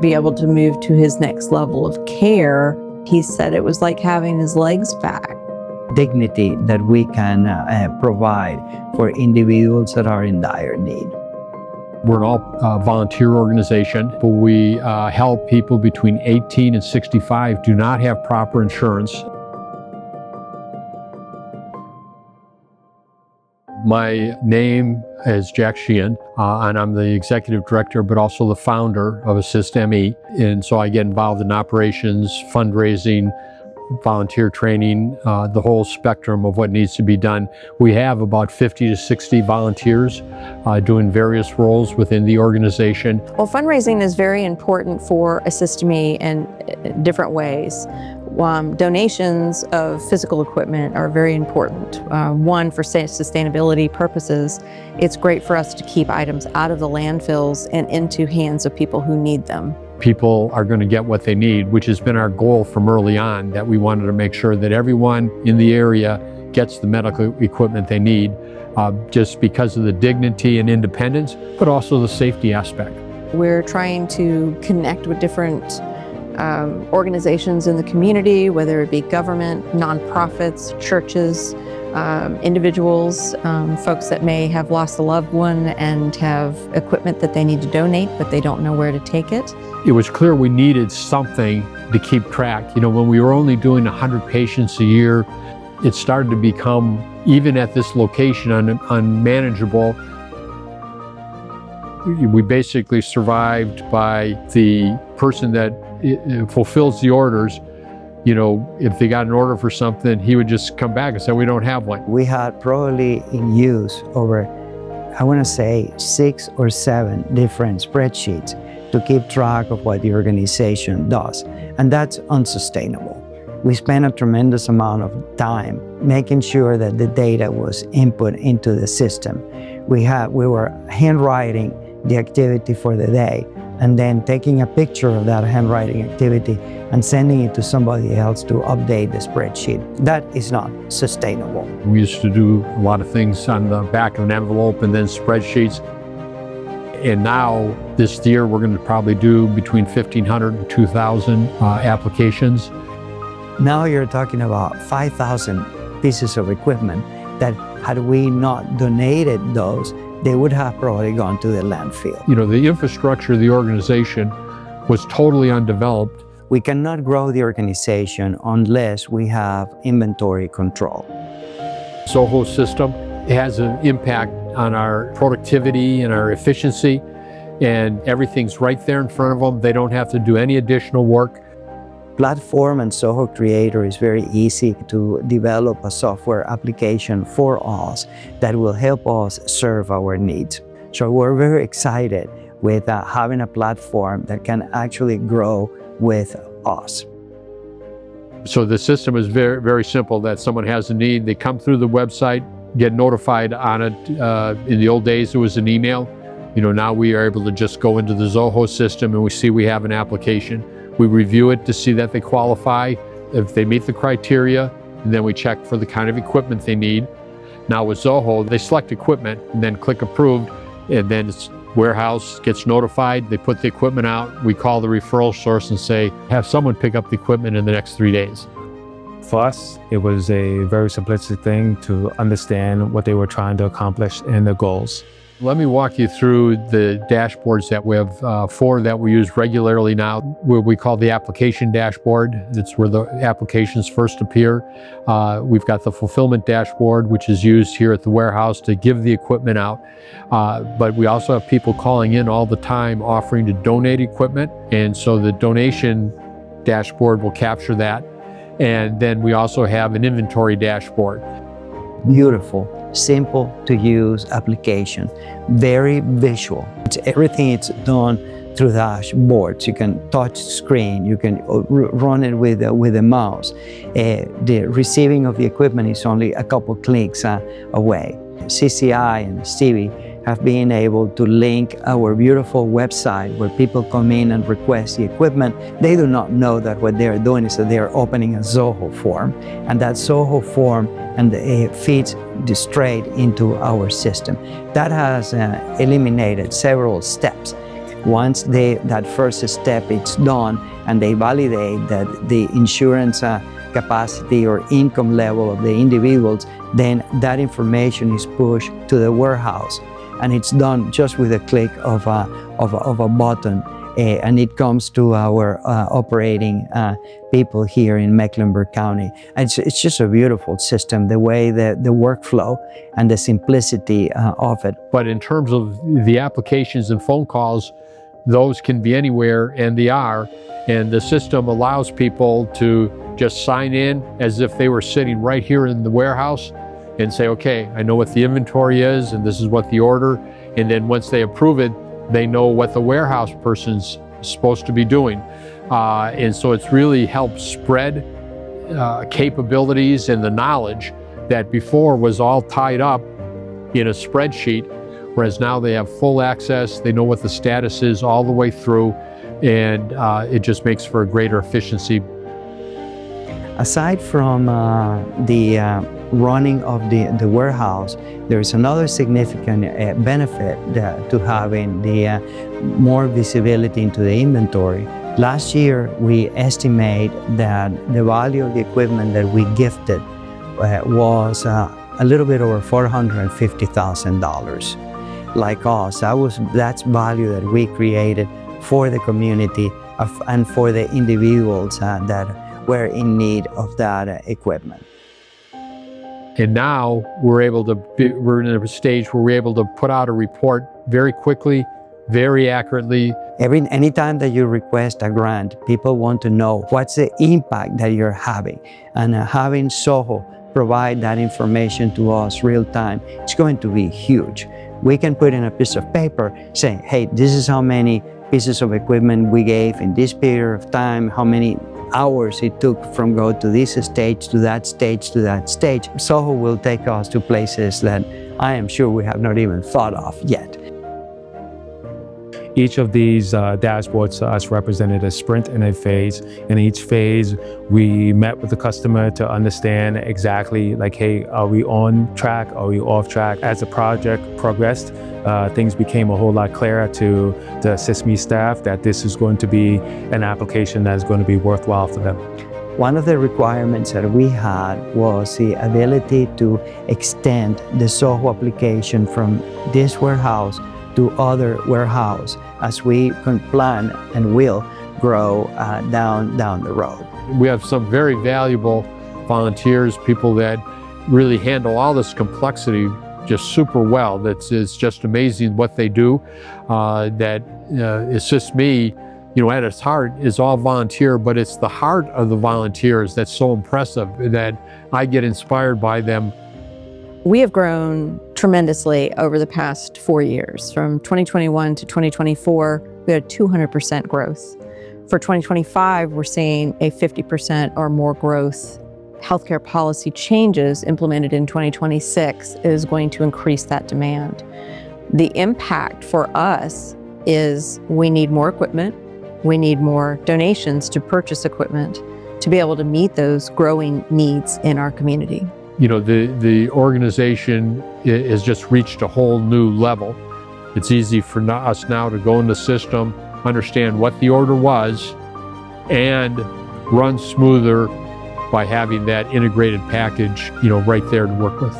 be able to move to his next level of care, he said it was like having his legs back. Dignity that we can provide for individuals that are in dire need. We're an all-volunteer organization, but we help people between 18 and 65 do not have proper insurance. My name is Jack Sheehan, and I'm the executive director, but also the founder of AssistME. And so I get involved in operations, fundraising, volunteer training, the whole spectrum of what needs to be done. We have about 50 to 60 volunteers doing various roles within the organization. Well, fundraising is very important for AssistME in different ways. Donations of physical equipment are very important. One, for sustainability purposes, it's great for us to keep items out of the landfills and into hands of people who need them. People are going to get what they need, which has been our goal from early on, that we wanted to make sure that everyone in the area gets the medical equipment they need, just because of the dignity and independence, but also the safety aspect. We're trying to connect with different organizations in the community, whether it be government, nonprofits, churches, individuals, folks that may have lost a loved one and have equipment that they need to donate, but they don't know where to take it. It was clear we needed something to keep track. You know, when we were only doing 100 patients a year, it started to become, even at this location, unmanageable. We basically survived by the person that fulfills the orders. You know, if they got an order for something, he would just come back and say, we don't have one. We had probably in use over, I want to say 6 or 7 different spreadsheets to keep track of what the organization does. And that's unsustainable. We spent a tremendous amount of time making sure that the data was input into the system. We were handwriting the activity for the day and then taking a picture of that handwriting activity and sending it to somebody else to update the spreadsheet. That is not sustainable. We used to do a lot of things on the back of an envelope and then spreadsheets. And now, this year, we're going to probably do between 1,500 and 2,000 applications. Now you're talking about 5,000 pieces of equipment that, had we not donated those, they would have probably gone to the landfill. You know, the infrastructure of the organization was totally undeveloped. We cannot grow the organization unless we have inventory control. Zoho system has an impact on our productivity and our efficiency, and everything's right there in front of them. They don't have to do any additional work. Platform and Zoho Creator is very easy to develop a software application for us that will help us serve our needs. So we're very excited with having a platform that can actually grow with us. So the system is very, very simple. That someone has a need, they come through the website, get notified on it. In the old days, it was an email. You know, now we are able to just go into the Zoho system and we see we have an application. We review it to see that they qualify, if they meet the criteria, and then we check for the kind of equipment they need. Now with Zoho, they select equipment and then click approved, and then it's warehouse gets notified, they put the equipment out, we call the referral source and say, have someone pick up the equipment in the next 3 days. For us, it was a very simplistic thing to understand what they were trying to accomplish and their goals. Let me walk you through the dashboards that we have, 4 that we use regularly now, where we call the application dashboard. It's where the applications first appear. We've got the fulfillment dashboard, which is used here at the warehouse to give the equipment out. But we also have people calling in all the time offering to donate equipment. And so the donation dashboard will capture that. And then we also have an inventory dashboard. Beautiful, simple to use application, very visual. Everything is done through dashboards. You can touch screen, you can run it with a mouse. The receiving of the equipment is only a couple clicks away. CCI and Stevie have been able to link our beautiful website where people come in and request the equipment. They do not know that what they're doing is that they're opening a Zoho form, and that Zoho form feeds straight into our system. That has eliminated several steps. Once that first step is done and they validate that the insurance capacity or income level of the individuals, then that information is pushed to the warehouse, and it's done just with a click of a button, and it comes to our operating people here in Mecklenburg County. And it's just a beautiful system, the way the workflow and the simplicity of it. But in terms of the applications and phone calls, those can be anywhere, and they are. And the system allows people to just sign in as if they were sitting right here in the warehouse and say, okay, I know what the inventory is and this is what the order. And then once they approve it, they know what the warehouse person's supposed to be doing. And so it's really helped spread capabilities and the knowledge that before was all tied up in a spreadsheet, whereas now they have full access, they know what the status is all the way through, and it just makes for a greater efficiency. Aside from the running of the warehouse, there's another significant benefit to having the more visibility into the inventory. Last year, we estimate that the value of the equipment that we gifted was a little bit over $450,000. Like us, that's value that we created for the community and for the individuals that were in need of that equipment. And now we're in a stage where we're able to put out a report very quickly, very accurately. Anytime that you request a grant, people want to know what's the impact that you're having. And having Zoho provide that information to us real time, it's going to be huge. We can put in a piece of paper saying, hey, this is how many pieces of equipment we gave in this period of time, how many hours it took from go to this stage, to that stage, to that stage. Zoho will take us to places that I am sure we have not even thought of yet. Each of these dashboards to us represented a sprint and a phase. In each phase, we met with the customer to understand exactly like, hey, are we on track? Are we off track? As the project progressed, things became a whole lot clearer to the SysMe staff that this is going to be an application that is going to be worthwhile for them. One of the requirements that we had was the ability to extend the Zoho application from this warehouse to other warehouse as we can plan and will grow down the road. We have some very valuable volunteers, people that really handle all this complexity just super well. It's just amazing what they do. It's just me, at its heart is all volunteer, but it's the heart of the volunteers that's so impressive that I get inspired by them. We have grown tremendously over the past 4 years. From 2021 to 2024, we had 200% growth. For 2025, we're seeing a 50% or more growth. Healthcare policy changes implemented in 2026 is going to increase that demand. The impact for us is we need more equipment. We need more donations to purchase equipment to be able to meet those growing needs in our community. The organization has just reached a whole new level. It's easy for us now to go in the system, understand what the order was, and run smoother by having that integrated package, right there to work with.